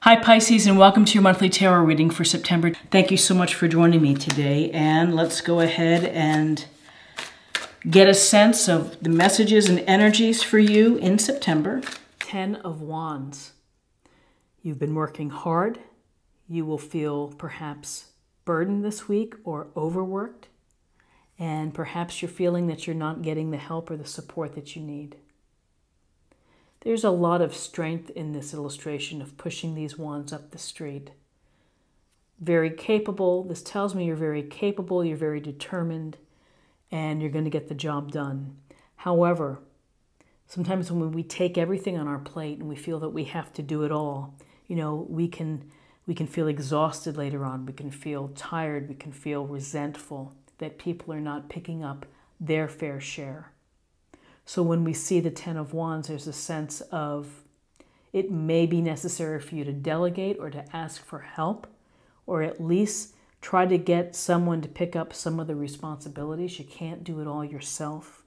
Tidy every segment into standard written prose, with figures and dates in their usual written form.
Hi Pisces, and welcome to your monthly tarot reading for September. Thank you so much for joining me today, and let's go ahead and get a sense of the messages and energies for you in September. 10 of Wands. You've been working hard. You will feel perhaps burdened this week or overworked, and perhaps you're feeling that you're not getting the help or the support that you need. There's a lot of strength in this illustration of pushing these wands up the street. Very capable. This tells me you're very capable, you're very determined, and you're going to get the job done. However, sometimes when we take everything on our plate and we feel that we have to do it all, we can feel exhausted later on. We can feel tired. We can feel resentful that people are not picking up their fair share. So when we see the 10 of Wands, there's a sense of it may be necessary for you to delegate or to ask for help, or at least try to get someone to pick up some of the responsibilities. You can't do it all yourself.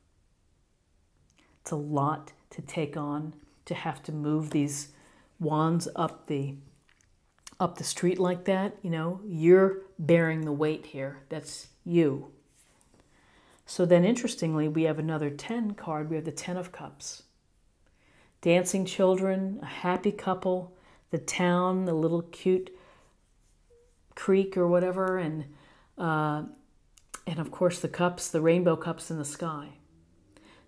It's a lot to take on, to have to move these wands up the street like that. You're bearing the weight here. That's you. So then, interestingly, we have another 10 card. We have the 10 of Cups. Dancing children, a happy couple, the town, the little cute creek or whatever, and of course the cups, the rainbow cups in the sky.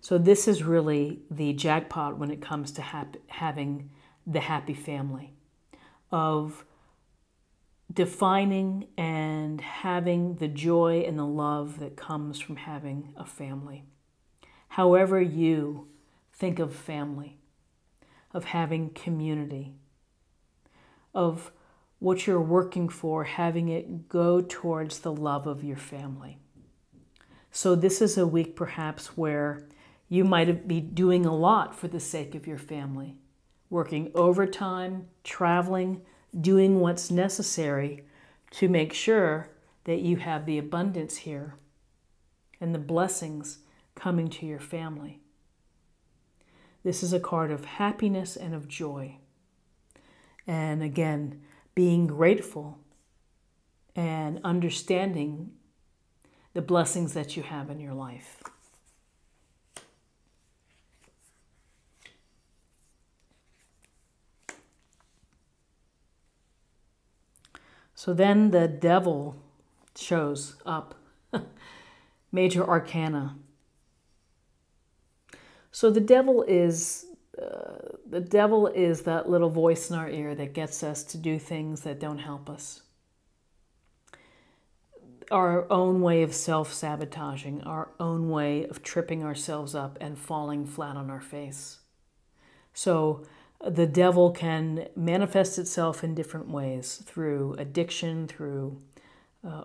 So this is really the jackpot when it comes to having the happy family, of defining and having the joy and the love that comes from having a family. However you think of family, of having community, of what you're working for, having it go towards the love of your family. So this is a week perhaps where you might be doing a lot for the sake of your family, working overtime, traveling, doing what's necessary to make sure that you have the abundance here and the blessings coming to your family. This is a card of happiness and of joy. And again, being grateful and understanding the blessings that you have in your life. So then the devil shows up, major arcana. So the devil is that little voice in our ear that gets us to do things that don't help us. Our own way of self-sabotaging, our own way of tripping ourselves up and falling flat on our face. So the devil can manifest itself in different ways, through addiction, through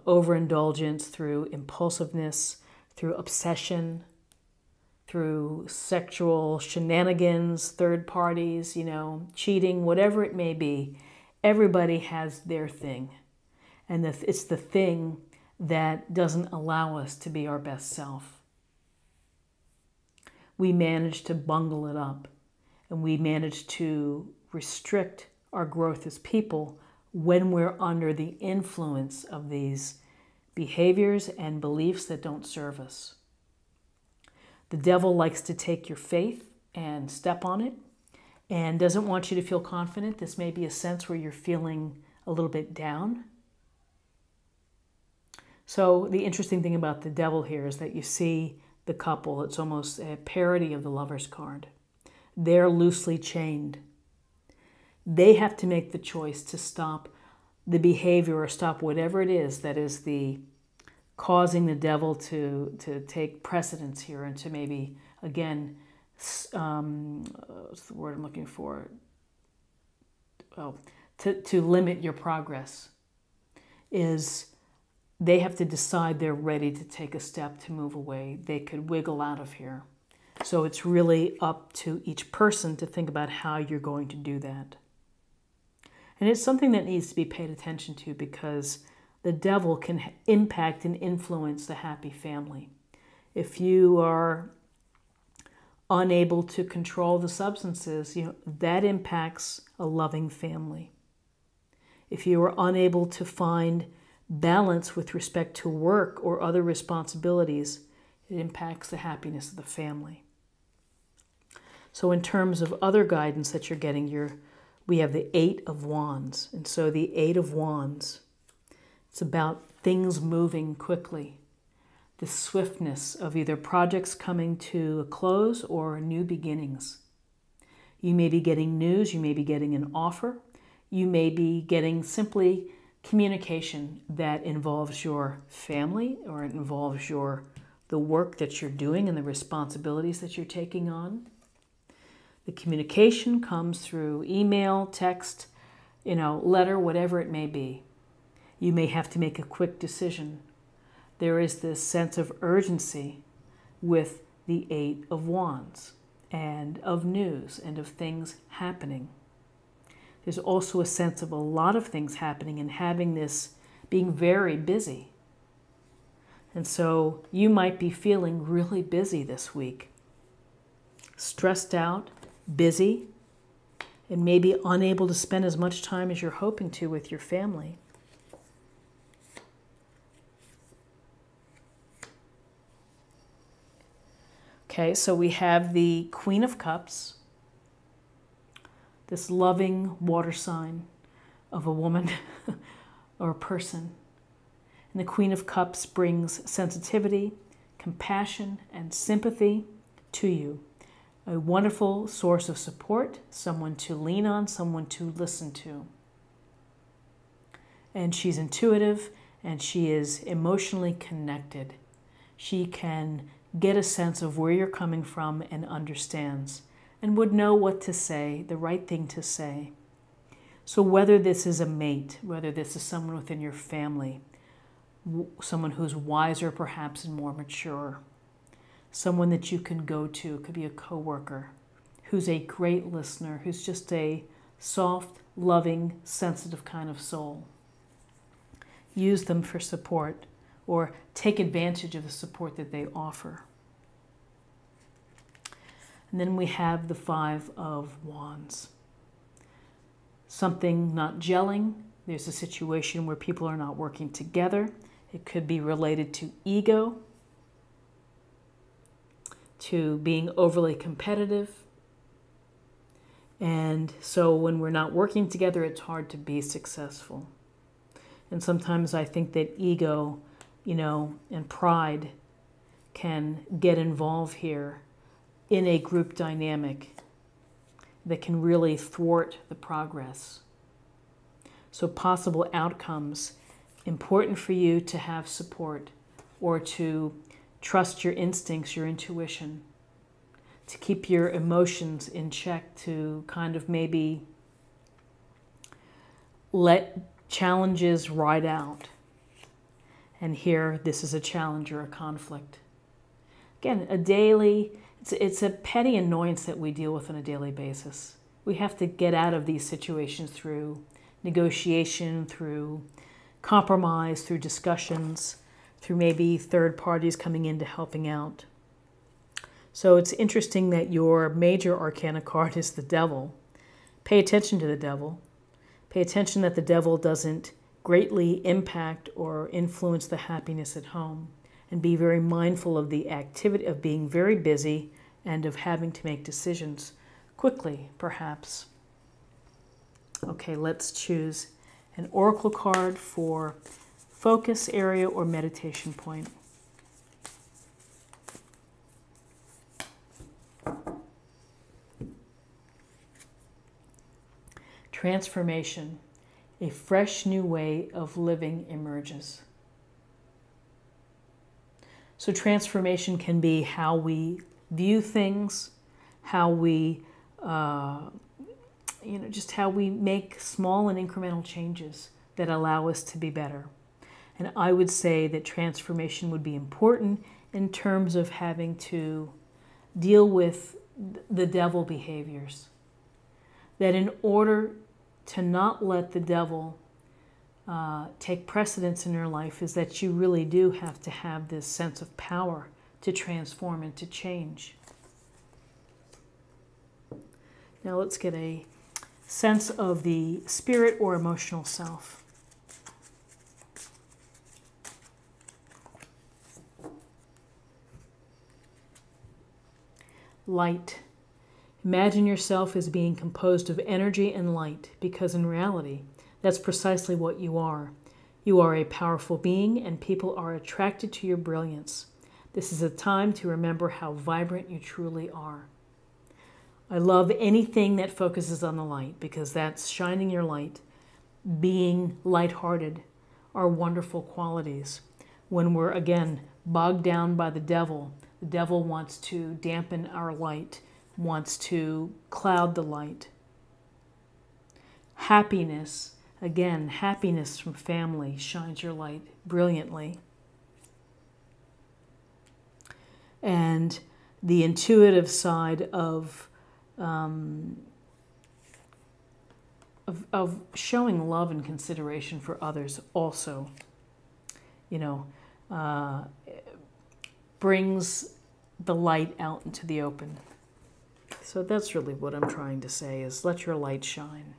overindulgence, through impulsiveness, through obsession, through sexual shenanigans, third parties, cheating, whatever it may be. Everybody has their thing. And it's the thing that doesn't allow us to be our best self. We manage to bungle it up. And we manage to restrict our growth as people when we're under the influence of these behaviors and beliefs that don't serve us. The devil likes to take your faith and step on it and doesn't want you to feel confident. This may be a sense where you're feeling a little bit down. So the interesting thing about the devil here is that you see the couple. It's almost a parody of the Lover's card. They're loosely chained. They have to make the choice to stop the behavior or stop whatever it is that is causing the devil to take precedence here and to maybe, again, what's the word I'm looking for? To limit your progress. Is they have to decide they're ready to take a step to move away. They could wiggle out of here. So it's really up to each person to think about how you're going to do that. And it's something that needs to be paid attention to, because the devil can impact and influence the happy family. If you are unable to control the substances, that impacts a loving family. If you are unable to find balance with respect to work or other responsibilities, it impacts the happiness of the family. So in terms of other guidance that you're getting, we have the Eight of Wands. And so the Eight of Wands, it's about things moving quickly. The swiftness of either projects coming to a close or new beginnings. You may be getting news, you may be getting an offer, you may be getting simply communication that involves your family or it involves the work that you're doing and the responsibilities that you're taking on. The communication comes through email, text, letter, whatever it may be. You may have to make a quick decision. There is this sense of urgency with the Eight of Wands and of news and of things happening. There's also a sense of a lot of things happening and being very busy. And so you might be feeling really busy this week. Stressed out, busy, and maybe unable to spend as much time as you're hoping to with your family. Okay, so we have the Queen of Cups, this loving water sign of a woman or a person. And the Queen of Cups brings sensitivity, compassion, and sympathy to you. A wonderful source of support, someone to lean on, someone to listen to. And she's intuitive and she is emotionally connected. She can get a sense of where you're coming from and understands and would know what to say, the right thing to say. So whether this is a mate, whether this is someone within your family, someone who's wiser perhaps and more mature, someone that you can go to, it could be a coworker, who's a great listener, who's just a soft, loving, sensitive kind of soul. Use them for support or take advantage of the support that they offer. And then we have the Five of Wands. Something not gelling. There's a situation where people are not working together. It could be related to ego, to being overly competitive. And so when we're not working together, it's hard to be successful. And sometimes I think that ego, and pride can get involved here in a group dynamic that can really thwart the progress. So possible outcomes, important for you to have support or to trust your instincts, your intuition, to keep your emotions in check, to kind of maybe let challenges ride out. And here, this is a challenge or a conflict. Again, it's a petty annoyance that we deal with on a daily basis. We have to get out of these situations through negotiation, through compromise, through discussions, through maybe third parties coming in to helping out. So it's interesting that your major arcana card is the Devil. Pay attention to the Devil. Pay attention that the Devil doesn't greatly impact or influence the happiness at home. And be very mindful of the activity of being very busy and of having to make decisions quickly, perhaps. Okay, let's choose an oracle card for focus area or meditation point. Transformation. A fresh new way of living emerges. So transformation can be how we view things, how we, just how we make small and incremental changes that allow us to be better. And I would say that transformation would be important in terms of having to deal with the devil behaviors. That in order to not let the devil take precedence in your life is that you really do have to have this sense of power to transform and to change. Now let's get a sense of the spirit or emotional self. Light. Imagine yourself as being composed of energy and light, because in reality, that's precisely what you are. You are a powerful being, and people are attracted to your brilliance. This is a time to remember how vibrant you truly are. I love anything that focuses on the light, because that's shining your light. Being lighthearted are wonderful qualities. When we're, again, bogged down by the devil wants to dampen our light, wants to cloud the light. Happiness, again, happiness from family shines your light brilliantly. And the intuitive side of showing love and consideration for others also, brings the light out into the open. So that's really what I'm trying to say, is let your light shine.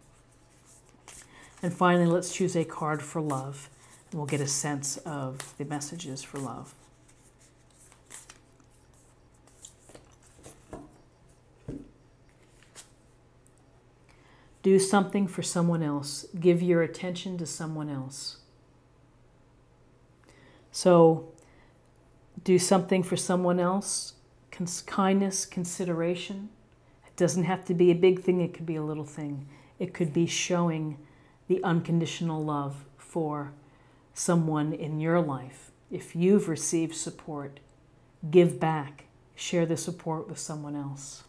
And finally, let's choose a card for love, and we'll get a sense of the messages for love. Do something for someone else. Give your attention to someone else. So, do something for someone else. Kindness, consideration. It doesn't have to be a big thing. It could be a little thing. It could be showing the unconditional love for someone in your life. If you've received support, give back. Share the support with someone else.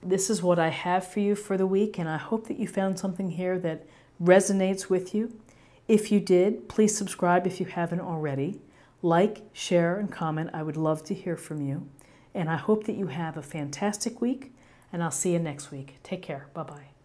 This is what I have for you for the week, and I hope that you found something here that resonates with you. If you did, please subscribe if you haven't already. Like, share, and comment. I would love to hear from you. And I hope that you have a fantastic week, and I'll see you next week. Take care. Bye-bye.